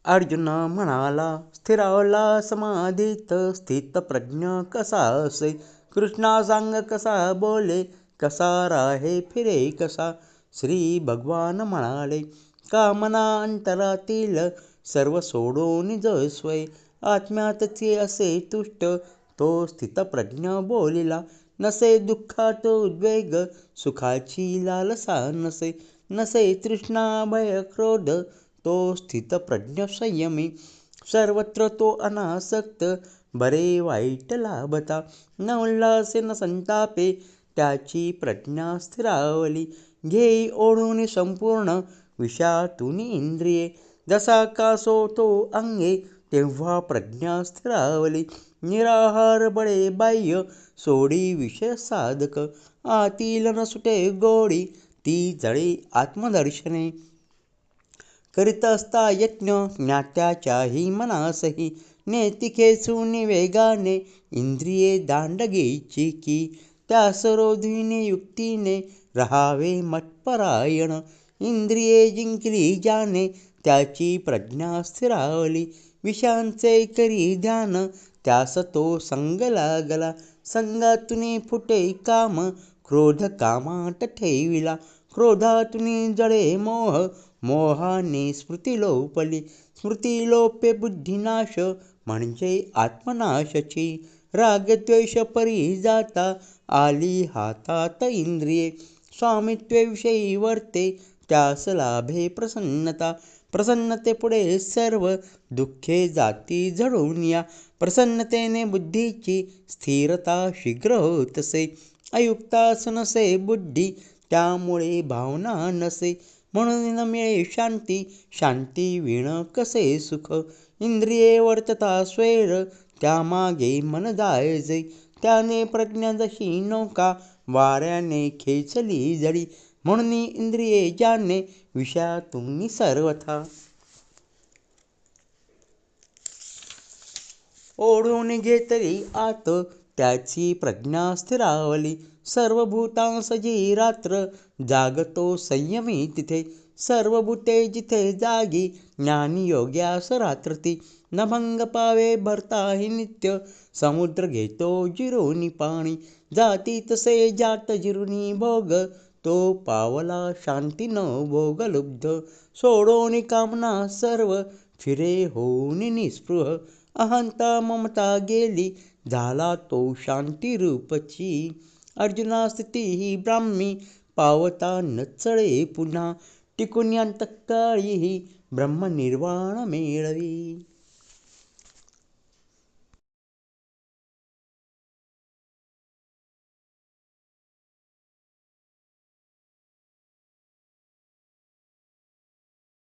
अर्जुन म्हणाला, स्थिरावला समाधीत स्थित प्रज्ञ कसा असे? कृष्णा सांग कसा बोले, कसा राहे फिरे कसा? श्री भगवान म्हणाले, कामना अंतरातील सर्व सोडून जो स्वय आत्म्यातचे असे तुष्ट, तो स्थितप्रज्ञ बोलिला. नसे दुःखात उद्वेग, सुखाची लालसा नसे. नसे तृष्णा भय क्रोध, तो स्थितप्रज्ञ संयमी. सर्वत्र तो अनासक्त, बरे वाईट लाभता. न उल्हासे न संतापे, त्याची प्रज्ञा स्थिरावली. घेई ओढून संपूर्ण, विषयातून इंद्रिये. जसा कासो तो अंगे, तेव्हा प्रज्ञा स्थिरावली. निराहार बळे बाह्य, सोडी विषय साधक. आतील न सुटे गोडी, ती जळे आत्मदर्शने. करीत असता यज्ञ ज्ञात्याच्याही मनासही, नेती खेचून वेगाने इंद्रिये दांडगेची की. त्यास रोधविणे युक्तीने, रहावे मत्परायण. इंद्रिये जिंकली ज्याने, त्याची प्रज्ञा स्थिरावली. विषयांचे करी ध्यान, त्यास तो संग लागला. संगातून फुटे काम, क्रोध कामात ठेविला. क्रोधातून जळे मोह, मोहाने स्मृती लोपली. स्मृती लोपे बुद्धिनाश, म्हणजे आत्मनाशाची. रागद्वेष परी जाता, आली हातात इंद्रिये. स्वामित्वेविषयी वर्ते, त्यास लाभे प्रसन्नता. प्रसन्नते पुढे सर्व दुःखे जाती झडून या. प्रसन्नतेने बुद्धीची स्थिरता शीघ्र होतसे. अयुक्तास नसे बुद्धी, त्यामुळे भावना नसे. म्हणून न मिळे शांती, शांती विण कसे सुख. इंद्रिये वर्तता स्वैर, त्यामागे मन जायचे. त्याने प्रज्ञा जशी नौका, वाऱ्याने खेचली जडी. म्हणून इंद्रिये ज्याने, विषयातून सर्वथा ओढून घेतली आत, त्याची प्रज्ञा स्थिरावली. सर्व भूतांस जी रात्र, जागतो संयमी तिथे. सर्व भूते जिथे जागी, ज्ञानी योग्यास रात्र ती. न भंग पावे भरताही नित्य, समुद्र घेतो जिरोनी पाणी. जाती तसे जात जिरुनी भोग, तो पावला शांती न भोग लुब्ध. सोडोनी कामना सर्व, फिरे होऊन निस्पृह. अहंता ममता गेली, झाला तो शांती रूपची. अर्जुना स्थिती ही ब्राह्मी, पावता न चळे पुन्हा. टिकून अंतकाळी ब्रह्मनिर्वाण मेळवी.